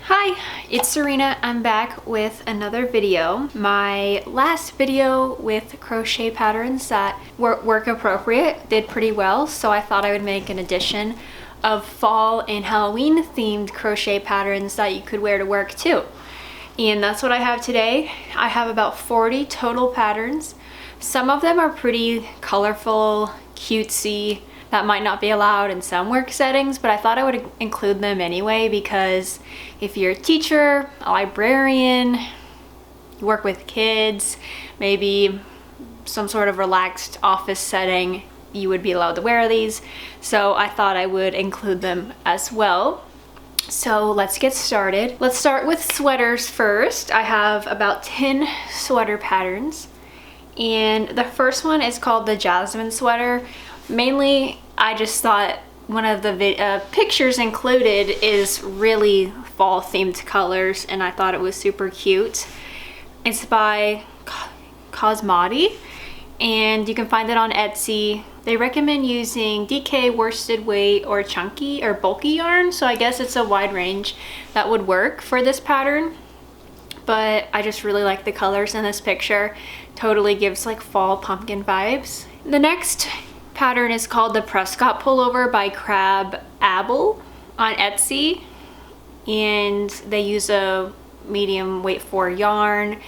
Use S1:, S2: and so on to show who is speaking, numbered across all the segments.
S1: Hi, it's Serena. I'm back with another video. My last video with crochet patterns that were work appropriate did pretty well, so I thought I would make an addition of fall and Halloween themed crochet patterns that you could wear to work too. And that's what I have today. I have about 40 total patterns. Some of them are pretty colorful, cutesy, that might not be allowed in some work settings, but I thought I would include them anyway because if you're a teacher, a librarian, you work with kids, maybe some sort of relaxed office setting, you would be allowed to wear these. So I thought I would include them as well. So let's get started. Let's start with sweaters first. I have about 10 sweater patterns. And the first one is called the Jasmine sweater. Mainly, I just thought one of the pictures included is really fall themed colors, and I thought it was super cute. It's by Cosmati, and you can find it on Etsy. They recommend using DK, worsted weight, or chunky or bulky yarn, so I guess it's a wide range that would work for this pattern. But I just really like the colors in this picture. Totally gives like fall pumpkin vibes. The next pattern is called the Prescott Pullover by Crab Apple on Etsy, and they use a medium weight 4 yarn.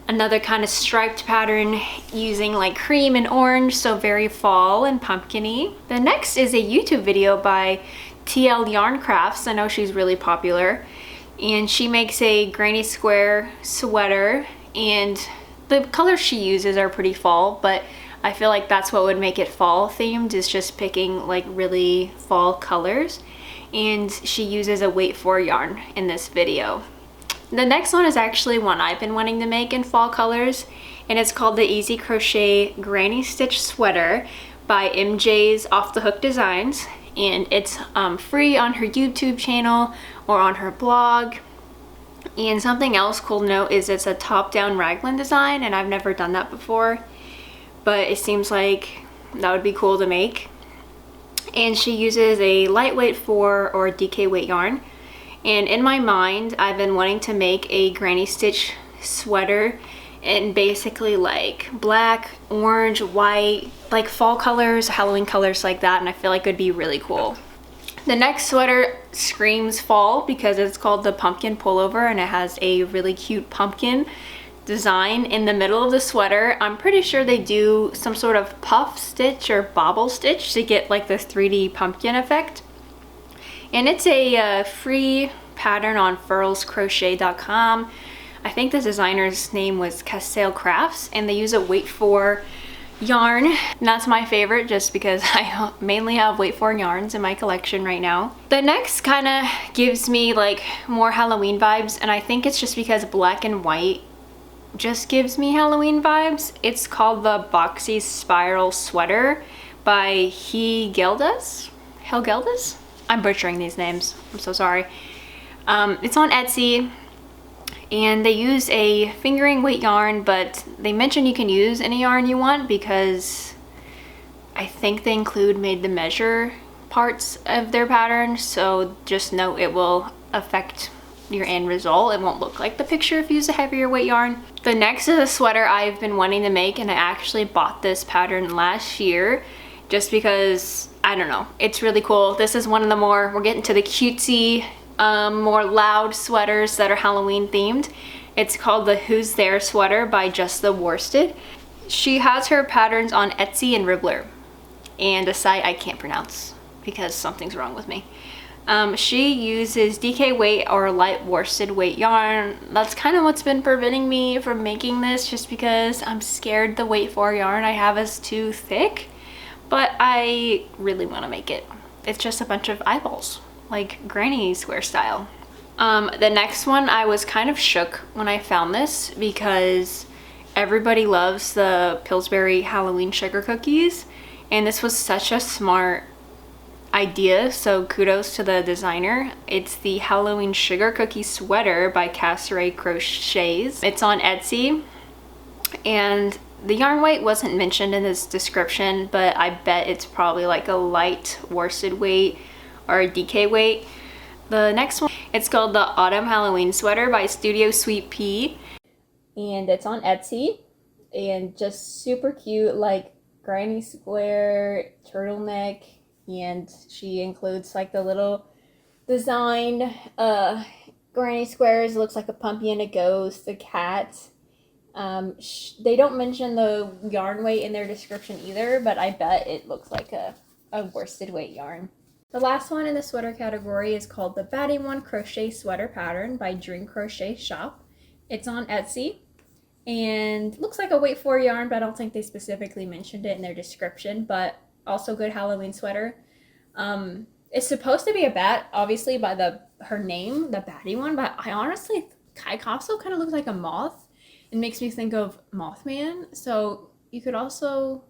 S1: Another kind of striped pattern using like cream and orange, so very fall and pumpkin-y. The next is a YouTube video by TL Yarn Crafts. I know she's really popular, and she makes a granny square sweater, and the colors she uses are pretty fall, but I feel like that's what would make it fall themed, is just picking like really fall colors. And she uses a weight 4 yarn in this video. The next one is actually one I've been wanting to make in fall colors, and it's called the Easy Crochet Granny Stitch Sweater by MJ's Off the Hook Designs. And it's free on her YouTube channel or on her blog. And something else cool to note is it's a top-down raglan design, and I've never done that before, but it seems like that would be cool to make. And she uses a lightweight 4 or DK weight yarn. And in my mind, I've been wanting to make a granny stitch sweater in basically like black, orange, white, like fall colors, Halloween colors like that, and I feel like it would be really cool. The next sweater screams fall because it's called the Pumpkin Pullover, and it has a really cute pumpkin design in the middle of the sweater. I'm pretty sure they do some sort of puff stitch or bobble stitch to get like this 3D pumpkin effect. And it's a free pattern on furlscrochet.com. I think the designer's name was Cassale Crafts, and they use a weight 4 yarn. And that's my favorite just because I mainly have weight 4 yarns in my collection right now. The next kind of gives me like more Halloween vibes, and I think it's just because black and white just gives me Halloween vibes. It's called the Boxy Spiral Sweater by Helgeldas? I'm butchering these names, I'm so sorry. It's on Etsy, and they use a fingering weight yarn, but they mention you can use any yarn you want because I think they include made to measure parts of their pattern, so just note it will affect your end result. It won't look like the picture if you use a heavier weight yarn. The next is a sweater I've been wanting to make, and I actually bought this pattern last year just because, I don't know, it's really cool. This is one of the more, we're getting to the cutesy, more loud sweaters that are Halloween themed. It's called the Who's There sweater by Just the Worsted. She has her patterns on Etsy and Ribbler, and a site I can't pronounce because something's wrong with me. She uses DK weight or light worsted weight yarn. That's kind of what's been preventing me from making this, just because I'm scared the weight 4 yarn I have is too thick, but I really want to make it. It's just a bunch of eyeballs, like granny square style. The next one, I was kind of shook when I found this because everybody loves the Pillsbury Halloween sugar cookies, and this was such a smart idea, so kudos to the designer. It's the Halloween Sugar Cookie Sweater by Casseray Crochets. It's on Etsy, and the yarn weight wasn't mentioned in this description, but I bet it's probably like a light worsted weight or a DK weight. The next one It's called the Autumn Halloween Sweater by Studio Sweet Pea. And it's on Etsy. And just super cute, like granny square turtleneck. And she includes like the little designed granny squares. It looks like a pumpy and a ghost, a cat. They don't mention the yarn weight in their description either, but I bet it looks like a worsted weight yarn. The last one in the sweater category is called the Batty One Crochet Sweater Pattern by Dream Crochet Shop. It's on Etsy and looks like a weight 4 yarn, but I don't think they specifically mentioned it in their description, but also good Halloween sweater. It's supposed to be a bat, obviously by her name, the Batty One, but I also kind of looks like a moth. It makes me think of Mothman, so you could also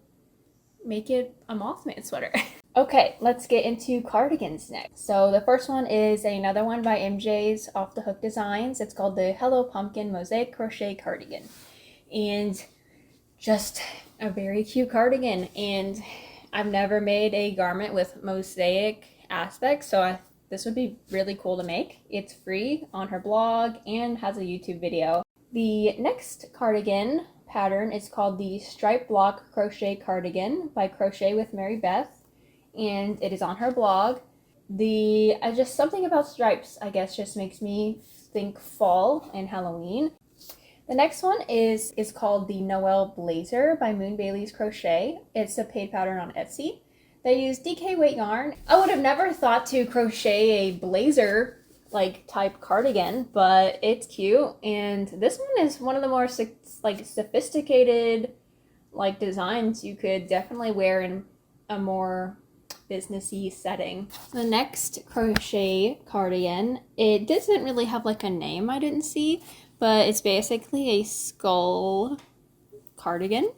S1: make it a Mothman sweater. Okay, let's get into cardigans next. So the first one is another one by MJ's Off the Hook Designs. It's called the Hello Pumpkin Mosaic Crochet Cardigan. And just a very cute cardigan. And I've never made a garment with mosaic aspects, so this would be really cool to make. It's free on her blog and has a YouTube video. The next cardigan pattern is called the Stripe Block Crochet Cardigan by Crochet with Mary Beth. And it is on her blog. Just something about stripes, I guess, just makes me think fall and Halloween. The next one is called the Noel Blazer by Moon Bailey's Crochet. It's a paid pattern on Etsy. They use DK weight yarn. I would have never thought to crochet a blazer like type cardigan, but it's cute. And this one is one of the more like sophisticated like designs you could definitely wear in a more businessy setting. The next crochet cardigan, it doesn't really have like a name I didn't see, but it's basically a skull cardigan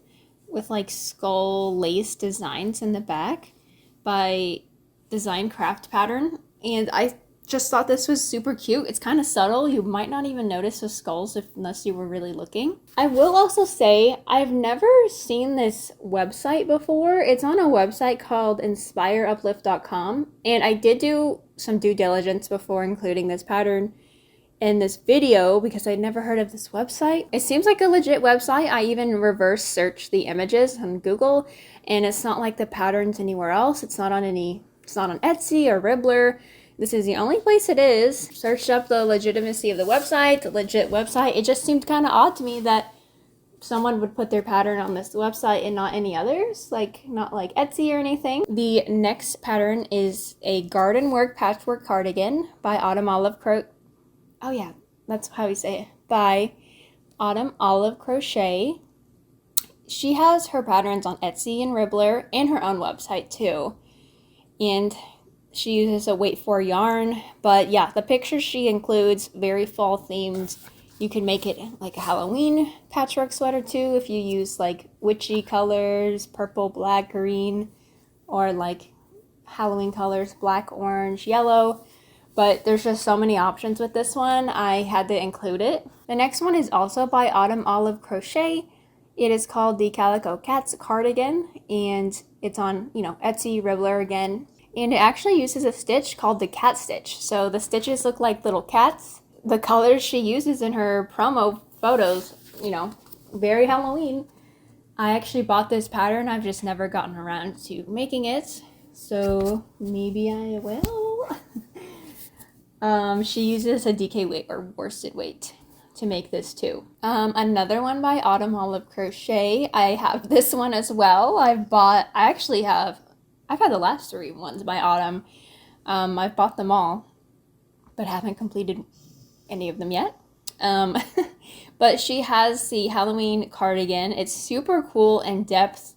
S1: with like skull lace designs in the back by Design Craft Pattern. And I just thought this was super cute. It's kind of subtle. You might not even notice the skulls unless you were really looking. I will also say I've never seen this website before. It's on a website called inspireuplift.com, and I did do some due diligence before including this pattern in this video because I'd never heard of this website. It seems like a legit website. I even reverse searched the images on Google, and it's not like the patterns anywhere else. It's not on Etsy or Ribbler. This is the only place it is. Searched up the legitimacy of the website, the legit website. It just seemed kind of odd to me that someone would put their pattern on this website and not any others, like not like Etsy or anything. The next pattern is a garden work patchwork cardigan by Autumn Olive Oh yeah, that's how we say it. By Autumn Olive Crochet. She has her patterns on Etsy and Ribbler and her own website too. And she uses a weight 4 yarn, but yeah, the pictures she includes very fall themed. You can make it like a Halloween patchwork sweater too if you use like witchy colors, purple, black, green, or like Halloween colors, black, orange, yellow. But there's just so many options with this one, I had to include it. The next one is also by Autumn Olive Crochet. It is called the Calico Cats Cardigan, and it's on, Etsy, Ribbler again. And it actually uses a stitch called the cat stitch. So the stitches look like little cats. The colors she uses in her promo photos, very Halloween. I actually bought this pattern. I've just never gotten around to making it. So maybe I will. She uses a DK weight or worsted weight to make this too. Another one by Autumn Olive Crochet. I have this one as well. I've had the last 3 ones by Autumn. I've bought them all, but haven't completed any of them yet. But she has the Halloween cardigan. It's super cool and depth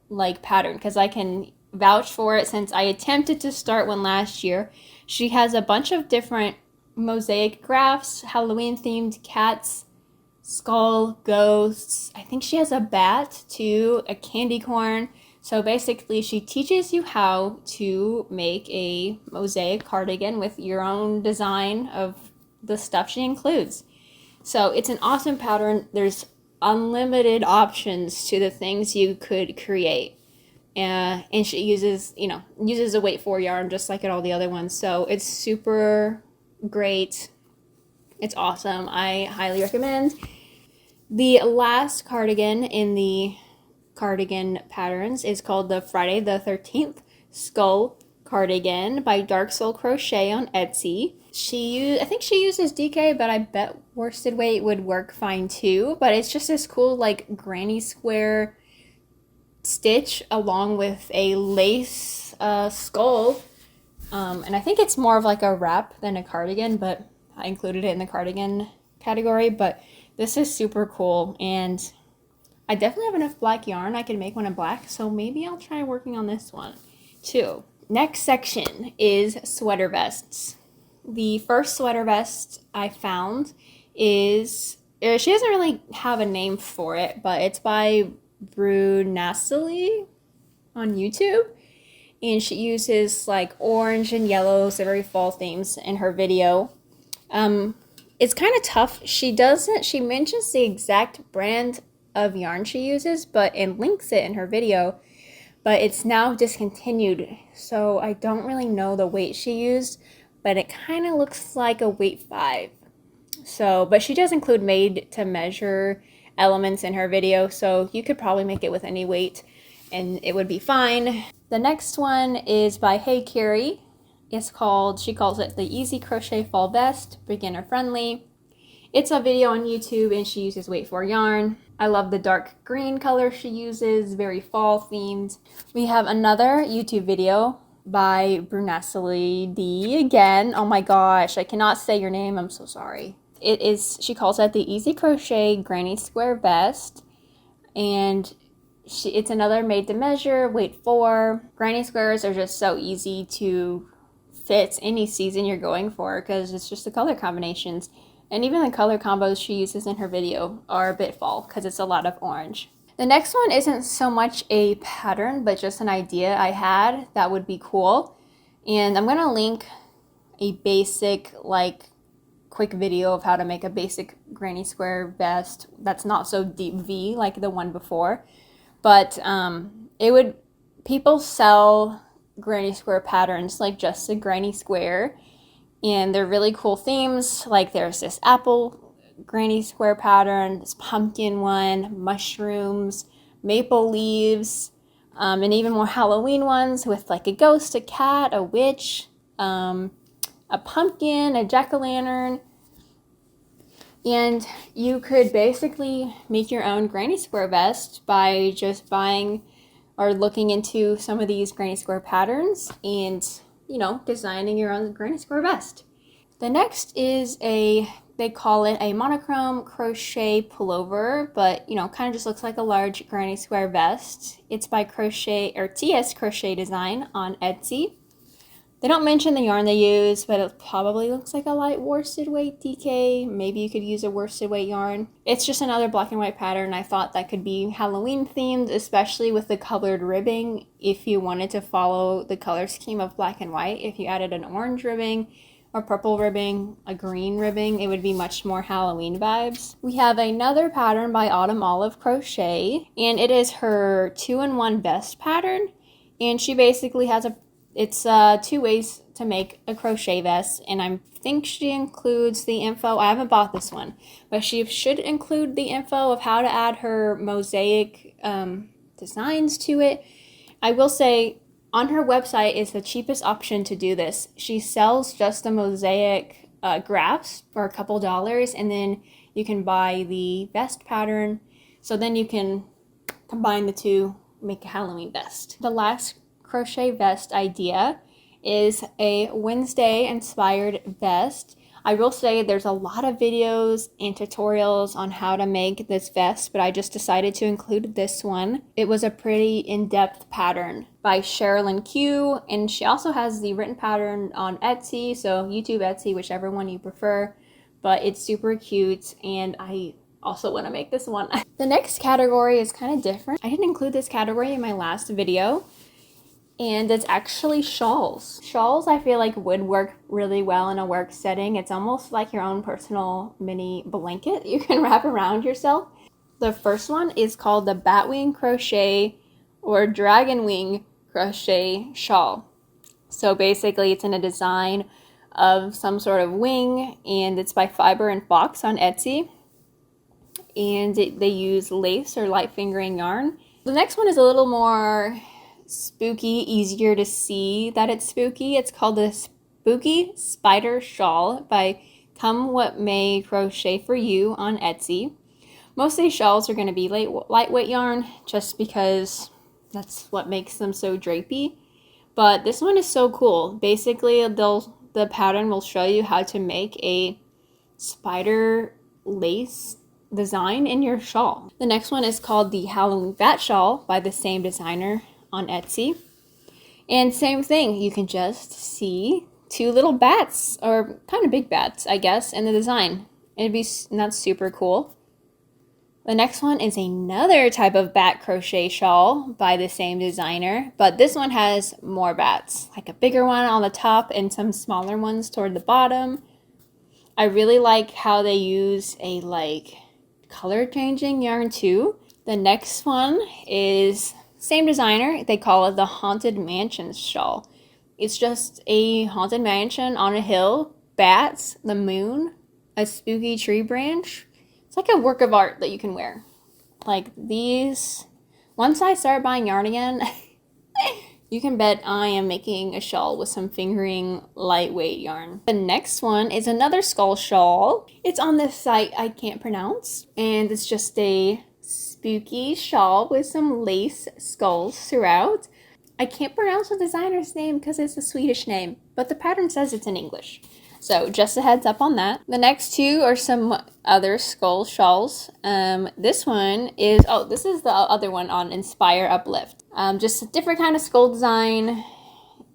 S1: like pattern because I can vouch for it since I attempted to start one last year. She has a bunch of different mosaic graphs, Halloween themed cats, skull, ghosts. I think she has a bat too, a candy corn. So basically she teaches you how to make a mosaic cardigan with your own design of the stuff she includes. So it's an awesome pattern. There's unlimited options to the things you could create. And she uses a weight 4 yarn just like all the other ones. So it's super great. It's awesome. I highly recommend. The last cardigan in the cardigan patterns is called the Friday the 13th Skull Cardigan by Dark Soul Crochet on Etsy. I think she uses DK, but I bet worsted weight would work fine too. But it's just this cool like granny square stitch along with a lace skull. And I think it's more of like a wrap than a cardigan, but I included it in the cardigan category. But this is super cool, and I definitely have enough black yarn. I can make one in black, so maybe I'll try working on this one too. Next section is sweater vests. The first sweater vest I found is, she doesn't really have a name for it, but it's by Brunasili on YouTube. And she uses like orange and yellows, very fall themes in her video. It's kind of tough. She mentions the exact brand of yarn she uses, and links it in her video, but it's now discontinued. So I don't really know the weight she used, but it kind of looks like a weight 5. So, but she does include made to measure elements in her video, so you could probably make it with any weight and it would be fine. The next one is by Hey Carrie. She calls it the Easy Crochet Fall Vest, beginner friendly. It's a video on YouTube and she uses weight 4 yarn. I love the dark green color she uses, very fall themed. We have another YouTube video by Brunasili D again. Oh my gosh, I cannot say your name, I'm so sorry. She calls it the Easy Crochet Granny Square Vest, and it's another made to measure, weight 4. Granny squares are just so easy to fit any season you're going for because it's just the color combinations. And even the color combos she uses in her video are a bit fall because it's a lot of orange. The next one isn't so much a pattern, but just an idea I had that would be cool. And I'm going to link a basic, quick video of how to make a basic granny square vest that's not so deep V like the one before. But people sell granny square patterns like just a granny square, and they're really cool themes. Like there's this apple granny square pattern, this pumpkin one, mushrooms, maple leaves, and even more Halloween ones with like a ghost, a cat, a witch, a pumpkin, a jack-o'-lantern. And you could basically make your own granny square vest by just buying or looking into some of these granny square patterns and, designing your own granny square vest. The next is they call it a monochrome crochet pullover, but, kind of just looks like a large granny square vest. It's by TS Crochet Design on Etsy. They don't mention the yarn they use, but it probably looks like a light worsted weight DK. Maybe you could use a worsted weight yarn. It's just another black and white pattern. I thought that could be Halloween themed, especially with the colored ribbing. If you wanted to follow the color scheme of black and white, if you added an orange ribbing or purple ribbing, a green ribbing, it would be much more Halloween vibes. We have another pattern by Autumn Olive Crochet, and it is her 2-in-1 vest pattern. And she basically has it's 2 ways to make a crochet vest, and I think she includes the info. I haven't bought this one, but she should include the info of how to add her mosaic designs to it. I will say on her website is the cheapest option to do this. She sells just the mosaic graphs for a couple dollars, and then you can buy the vest pattern. So then you can combine the two, make a Halloween vest. The last crochet vest idea is a Wednesday inspired vest. I will say there's a lot of videos and tutorials on how to make this vest, but I just decided to include this one. It was a pretty in-depth pattern by Sherilyn Q, and she also has the written pattern on Etsy, so YouTube, Etsy, whichever one you prefer, but it's super cute, and I also want to make this one. The next category is kind of different. I didn't include this category in my last video, and it's actually shawls. Shawls I feel like would work really well in a work setting. It's almost like your own personal mini blanket you can wrap around yourself. The first one is called the Batwing Crochet or Dragon Wing Crochet Shawl. So basically it's in a design of some sort of wing, and it's by Fiber and Fox on Etsy. And they use lace or light fingering yarn. The next one is a little more spooky, easier to see that it's spooky. It's called the Spooky Spider Shawl by Come What May Crochet For You on Etsy. Most of these shawls are going to be lightweight yarn just because that's what makes them so drapey. But this one is so cool. Basically, the pattern will show you how to make a spider lace design in your shawl. The next one is called the Halloween Fat Shawl by the same designer on Etsy. And same thing, you can just see two little bats, or kind of big bats, I guess, in the design. That's super cool. The next one is another type of bat crochet shawl by the same designer, but this one has more bats, like a bigger one on the top and some smaller ones toward the bottom. I really like how they use a color changing yarn too. The next one is same designer. They call it the Haunted Mansion shawl. It's just a haunted mansion on a hill, bats, the moon, a spooky tree branch. It's like a work of art that you can wear. Like these, once I start buying yarn again, you can bet I am making a shawl with some fingering lightweight yarn. The next one is another skull shawl. It's on this site I can't pronounce, and it's just a spooky shawl with some lace skulls throughout. I can't pronounce the designer's name because it's a Swedish name, but the pattern says it's in English. So just a heads up on that. The next two are some other skull shawls. This one is, this is the other one on Inspire Uplift. Just a different kind of skull design.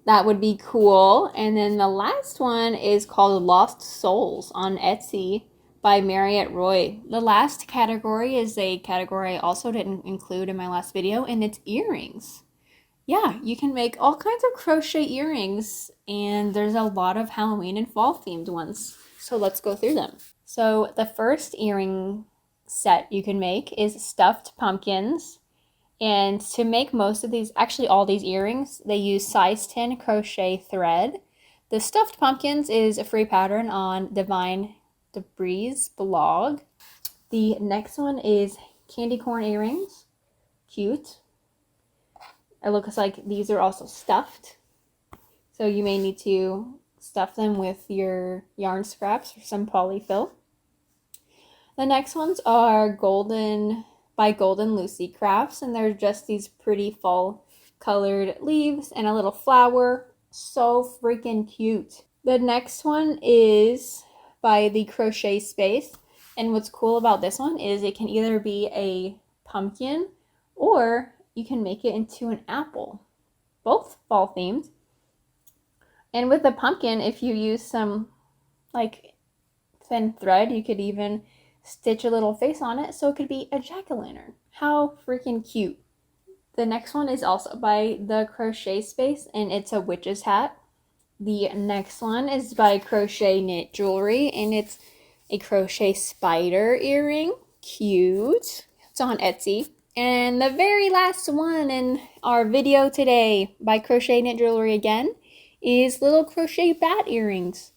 S1: That would be cool. And then the last one is called Lost Souls on Etsy by Marriott Roy. The last category is a category I also didn't include in my last video, and it's earrings. Yeah, you can make all kinds of crochet earrings, and there's a lot of Halloween and fall themed ones. So let's go through them. So the first earring set you can make is stuffed pumpkins. And to make most of these, actually all these earrings, they use size 10 crochet thread. The stuffed pumpkins is a free pattern on Divine Debris blog. The next one is candy corn earrings. Cute. It looks like these are also stuffed. So you may need to stuff them with your yarn scraps or some polyfill. The next ones are Golden by Golden Lucy Crafts, and they're just these pretty fall colored leaves and a little flower. So freaking cute. The next one is by the Crochet Space, and what's cool about this one is it can either be a pumpkin or you can make it into an apple. Both fall themed. And with the pumpkin, if you use some thin thread, you could even stitch a little face on it so it could be a jack-o'-lantern. How freaking cute. The next one is also by the Crochet Space, and it's a witch's hat. The next one is by Crochet Knit Jewelry, and it's a crochet spider earring. Cute. It's on Etsy. And the very last one in our video today by Crochet Knit Jewelry again is little crochet bat earrings.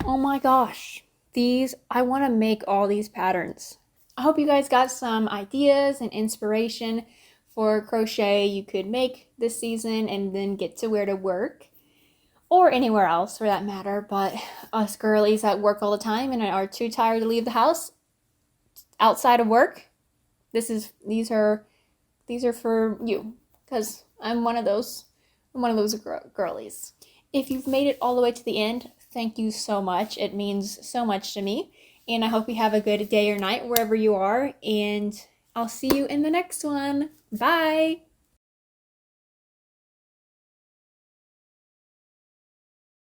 S1: Oh my gosh. I want to make all these patterns. I hope you guys got some ideas and inspiration for crochet you could make this season and then get to wear to work. Or anywhere else for that matter. But us girlies that work all the time and are too tired to leave the house outside of work, these are for you, because I'm one of those girlies. If you've made it all the way to the end, thank you so much. It means so much to me, and I hope you have a good day or night wherever you are, and I'll see you in the next one. Bye.